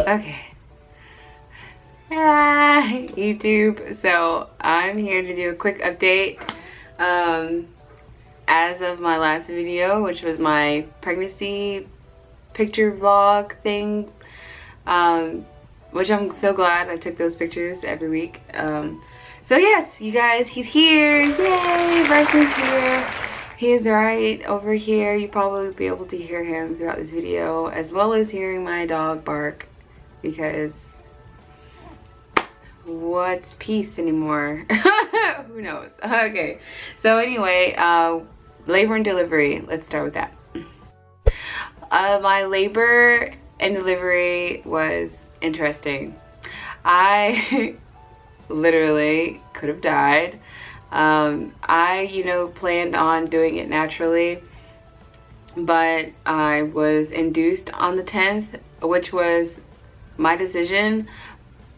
Okay. YouTube. So I'm here to do a quick update. As of my last video, which was my pregnancy picture vlog thing, which I'm so glad I took those pictures every week. So yes, you guys, he's here. Yay, Bryson's here. He is right over here. You probably will be able to hear him throughout this video, as well as hearing my dog bark, because what's peace anymore? Who knows? Okay, so anyway, labor and delivery. Let's start with that. My labor and delivery was interesting. I literally could have died. I planned on doing it naturally, but I was induced on the 10th, which was my decision.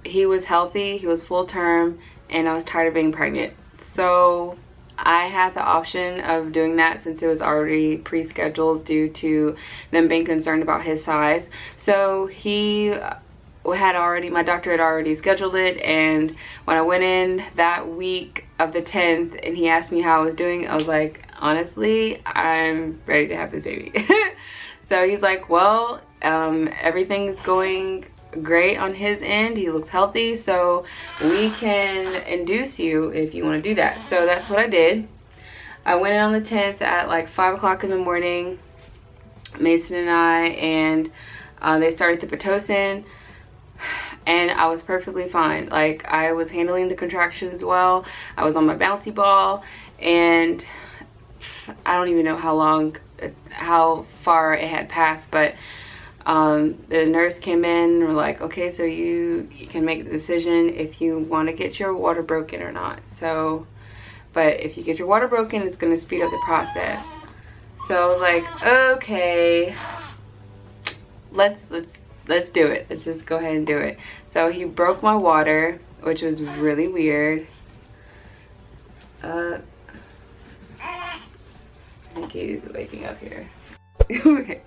He was healthy, he was full term, and I was tired of being pregnant. So I had the option of doing that since it was already pre-scheduled due to them being concerned about his size. So my doctor had already scheduled it, and when I went in that week of the 10th and he asked me how I was doing, I was like, honestly, I'm ready to have this baby. So he's like, well, everything's going great on his end. He looks healthy, so we can induce you if you want to do that. So that's what I did. I went in on the 10th at like 5 o'clock in the morning, Mason and I, and they started the Pitocin, and I was perfectly fine. Like, I was handling the contractions well. I was on my bouncy ball, and I don't even know how far it had passed, but the nurse came in and were like, okay, so you can make the decision if you want to get your water broken or not. So, but if you get your water broken, it's going to speed up the process. So I was like, okay, let's do it. Let's just go ahead and do it. So he broke my water, which was really weird. I think he's waking up here. Okay,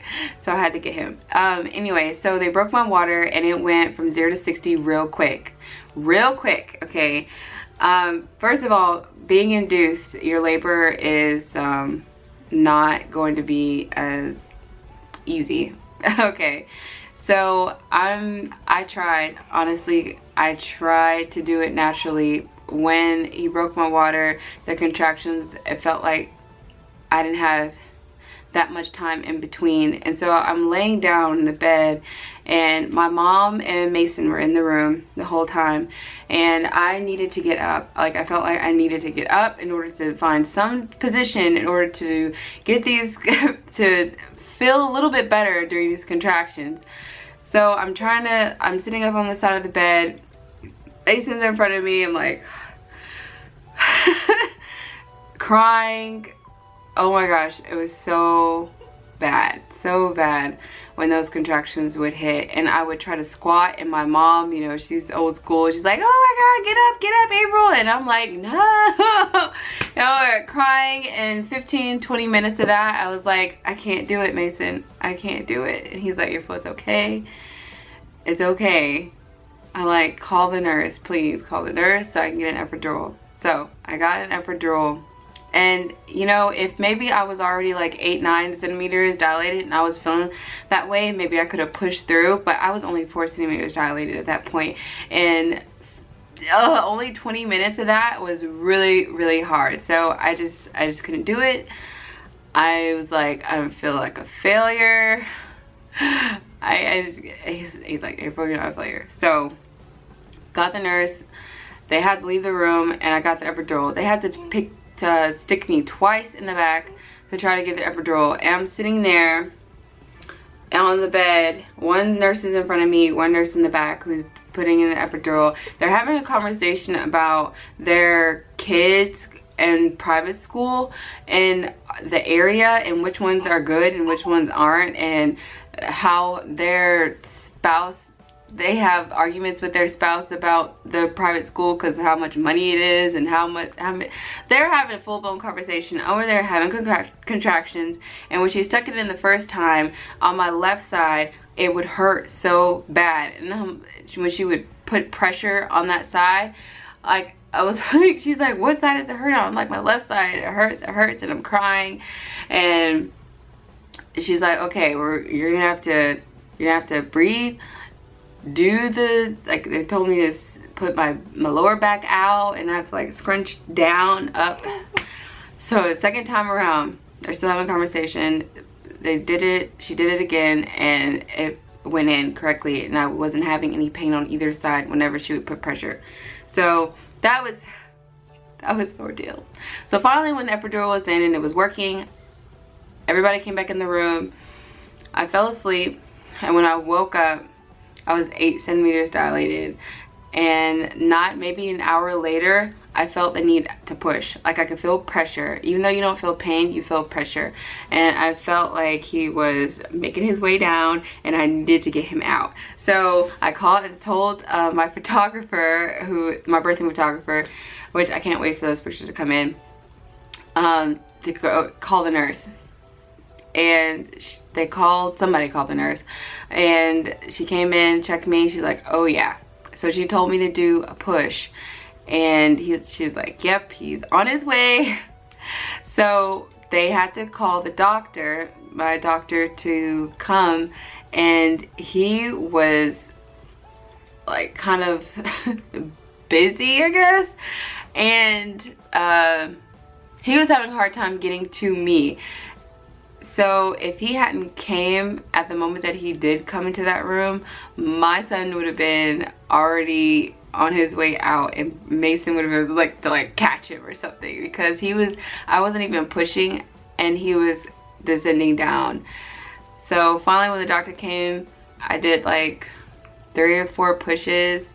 so I had to get him. Anyway, so they broke my water and it went from 0 to 60 real quick. Okay. First of all, being induced, your labor is not going to be as easy. Okay, so I tried to do it naturally. When he broke my water, the contractions, it felt like I didn't have that much time in between, and so I'm laying down in the bed, and my mom and Mason were in the room the whole time, and I needed to get up. Like, I felt like I needed to get up in order to find some position in order to get these to feel a little bit better during these contractions. So I'm sitting up on the side of the bed, Mason's in front of me. I'm like crying. Oh my gosh, it was so bad when those contractions would hit, and I would try to squat, and my mom, she's old school, she's like, oh my god, get up April, and I'm like, no, crying. And 15-20 minutes of that, I was like, I can't do it, Mason, I can't do it. And he's like, your foot's okay, it's okay. I like, call the nurse, please call the nurse so I can get an epidural. So I got an epidural. And if maybe I was already like 8-9 centimeters dilated and I was feeling that way, maybe I could have pushed through, but I was only 4 centimeters dilated at that point, and only 20 minutes of that was really hard. So I just couldn't do it. I was like, I feel like a failure. He's like, April, you're not a failure. So got the nurse, they had to leave the room, and I got the epidural. They had to stick me twice in the back to try to get the epidural, and I'm sitting there on the bed. One nurse is in front of me, one nurse in the back who's putting in the epidural. They're having a conversation about their kids in private school and the area, and which ones are good and which ones aren't, and how their spouse, they have arguments with their spouse about the private school because of how much money it is, and how much they're having a full-blown conversation over there, having contractions. And when she stuck it in the first time, on my left side, it would hurt so bad. And when she would put pressure on that side, like, I was like, she's like, what side does it hurt on? I'm like, my left side, it hurts, and I'm crying. And she's like, okay, you're gonna have to breathe, do the, like, they told me to put my lower back out, and I have to like scrunch down up. So the second time around, they're still having a conversation. They did it, she did it again, and it went in correctly, and I wasn't having any pain on either side whenever she would put pressure. So that was an ordeal. So finally, when the epidural was in and it was working, everybody came back in the room. I fell asleep, and when I woke up, I was 8 centimeters dilated, and not maybe an hour later, I felt the need to push. Like, I could feel pressure. Even though you don't feel pain, you feel pressure. And I felt like he was making his way down, and I needed to get him out. So I told my photographer, my birthing photographer, which I can't wait for those pictures to come in, to go call the nurse. And somebody called the nurse, and she came in, checked me, she's like, oh yeah. So she told me to do a push, and she's like, yep, he's on his way. So they had to call the doctor, my doctor, to come, and he was like kind of busy, I guess, and he was having a hard time getting to me. So if he hadn't came at the moment that he did come into that room, my son would have been already on his way out, and Mason would have been like to catch him or something, because I wasn't even pushing, and he was descending down. So finally, when the doctor came, I did like 3 or 4 pushes,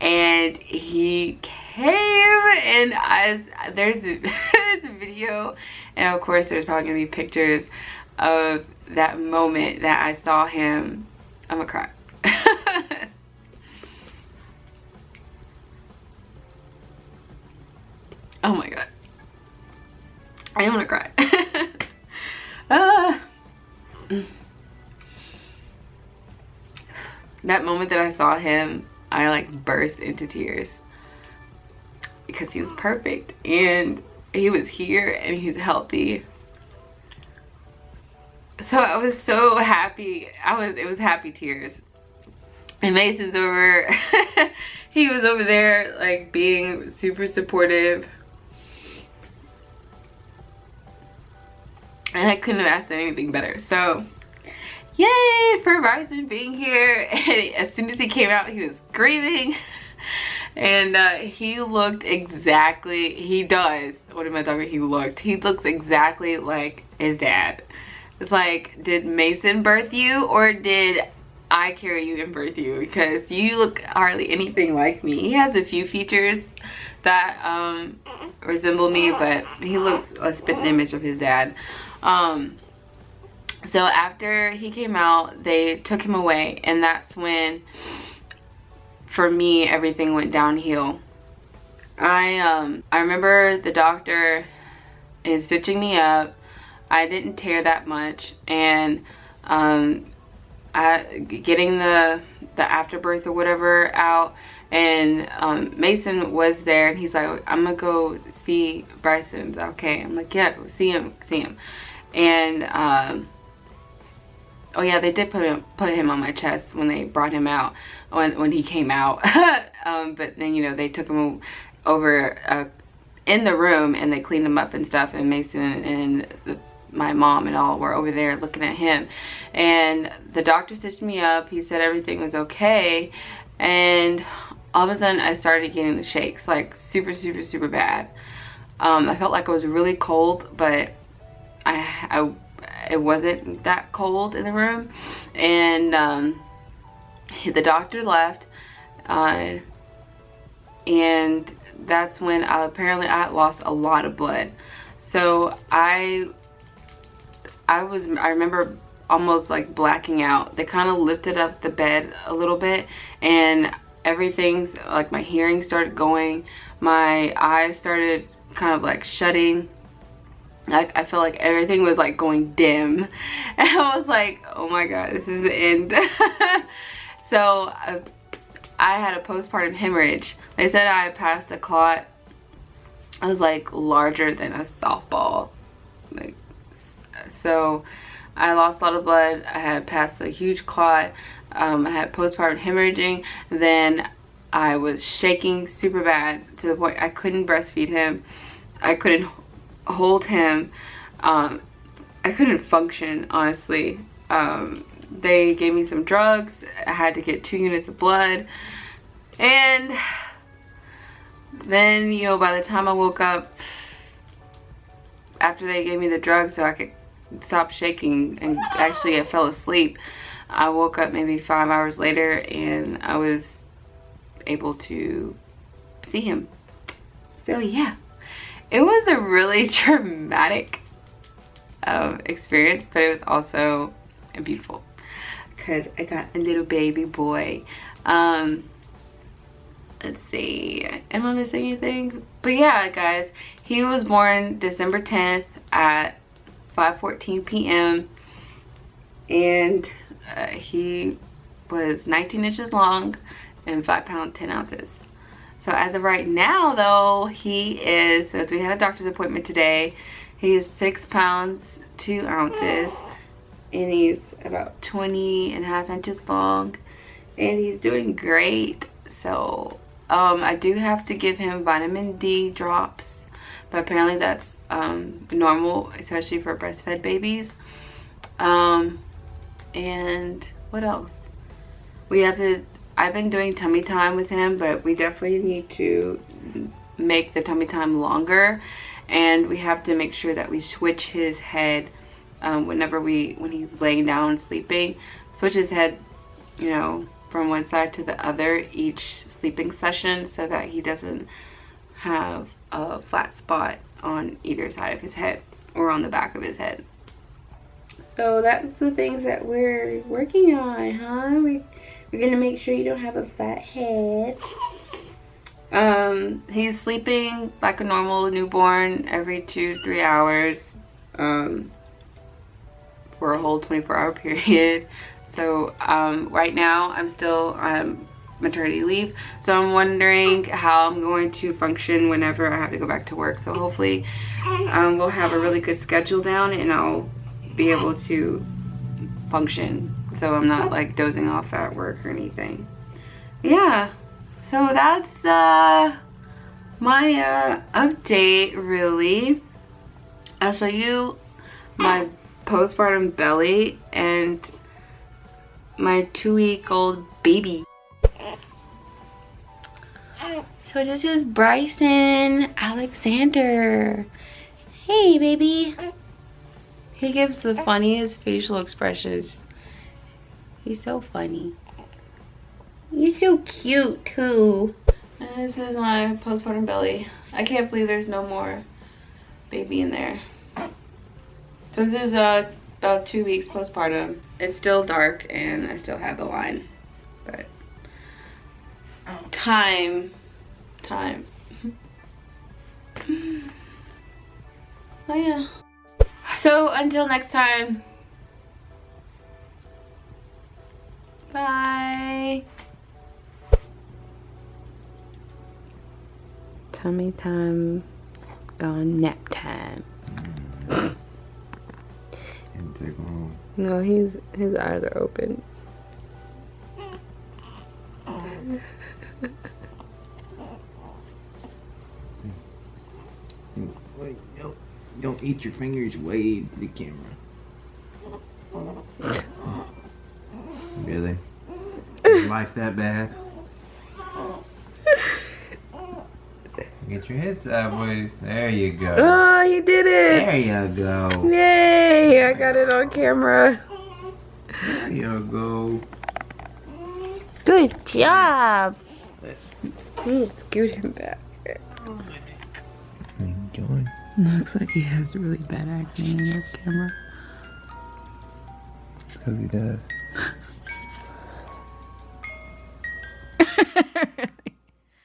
and he came, and there's a video, and of course there's probably gonna be pictures of that moment that I saw him. I'm gonna cry. Oh my god, I don't want to cry. That moment that I saw him, I like burst into tears, because he was perfect, and he was here, and he's healthy. So I was so happy. It was happy tears. And Mason's over. He was over there like being super supportive, and I couldn't have asked for anything better. So yay for Bryson being here. And as soon as he came out, he was screaming. And he looked exactly, he does, what am I talking about? He looks exactly like his dad. It's like, did Mason birth you, or did I carry you and birth you? Because you look hardly anything like me. He has a few features that resemble me, but he looks a spitting image of his dad. So after he came out, they took him away, and that's when, for me, everything went downhill. I remember the doctor is stitching me up. I didn't tear that much, and getting the afterbirth or whatever out, and Mason was there, and he's like, I'm gonna go see Bryson. Okay, I'm like, yeah, see him. And oh yeah, they did put him on my chest when they brought him out, when he came out. But then, you know, they took him over in the room, and they cleaned him up and stuff, and Mason and my mom and all were over there looking at him. And the doctor stitched me up. He said everything was okay, and all of a sudden I started getting the shakes, like super bad. I felt like I was really cold, but it wasn't that cold in the room. And the doctor left, and that's when apparently I lost a lot of blood. So I remember almost like blacking out. They kind of lifted up the bed a little bit, and everything's like, my hearing started going, my eyes started kind of like shutting, Like, I feel like everything was like going dim. And I was like, oh my god, this is the end. So I had a postpartum hemorrhage. They said I passed a clot. I was like larger than a softball. Like, so I lost a lot of blood. I had passed a huge clot. I had postpartum hemorrhaging. Then I was shaking super bad to the point I couldn't breastfeed him. I couldn't hold him. I couldn't function, honestly. They gave me some drugs. I had to get 2 units of blood. And then, you know, by the time I woke up, after they gave me the drugs so I could stop shaking, and actually I fell asleep, I woke up maybe 5 hours later and I was able to see him. So yeah, it was a really traumatic experience, but it was also beautiful because I got a little baby boy. Let's see, am I missing anything? But yeah, guys, he was born December 10th at 5:14 p.m. and he was 19 inches long and 5 pounds 10 ounces. So as of right now though, he is, so we had a doctor's appointment today, he is 6 pounds 2 ounces and he's about 20.5 inches long and he's doing great. So I do have to give him vitamin D drops, but apparently that's normal, especially for breastfed babies. And what else? I've been doing tummy time with him, but we definitely need to make the tummy time longer, and we have to make sure that we switch his head when he's laying down and sleeping. Switch his head, you know, from one side to the other each sleeping session so that he doesn't have a flat spot on either side of his head or on the back of his head. So that's the things that we're working on, huh? We're gonna make sure you don't have a fat head. He's sleeping like a normal newborn every 2-3 hours for a whole 24-hour period. So right now I'm still on maternity leave, so I'm wondering how I'm going to function whenever I have to go back to work. So hopefully we'll have a really good schedule down and I'll be able to function, so I'm not like dozing off at work or anything. Yeah, so that's my update really. I'll show you my postpartum belly and my 2-week-old baby. So this is Bryson Alexander. Hey baby. He gives the funniest facial expressions. He's so funny. He's so cute too. And this is my postpartum belly. I can't believe there's no more baby in there. So this is about 2 weeks postpartum. It's still dark and I still have the line, but time. Oh yeah. So until next time, bye. Tummy time gone, nap time. No, his eyes are open. Wait, don't eat your fingers, wave to the camera. Really? Is life that bad? Get your head sideways. There you go. Oh, he did it. There you go. Yay, I got it on camera. There you go. Good job. Let's Scoot him back. How you doing? Looks like he has really bad acne in this camera. Because he does.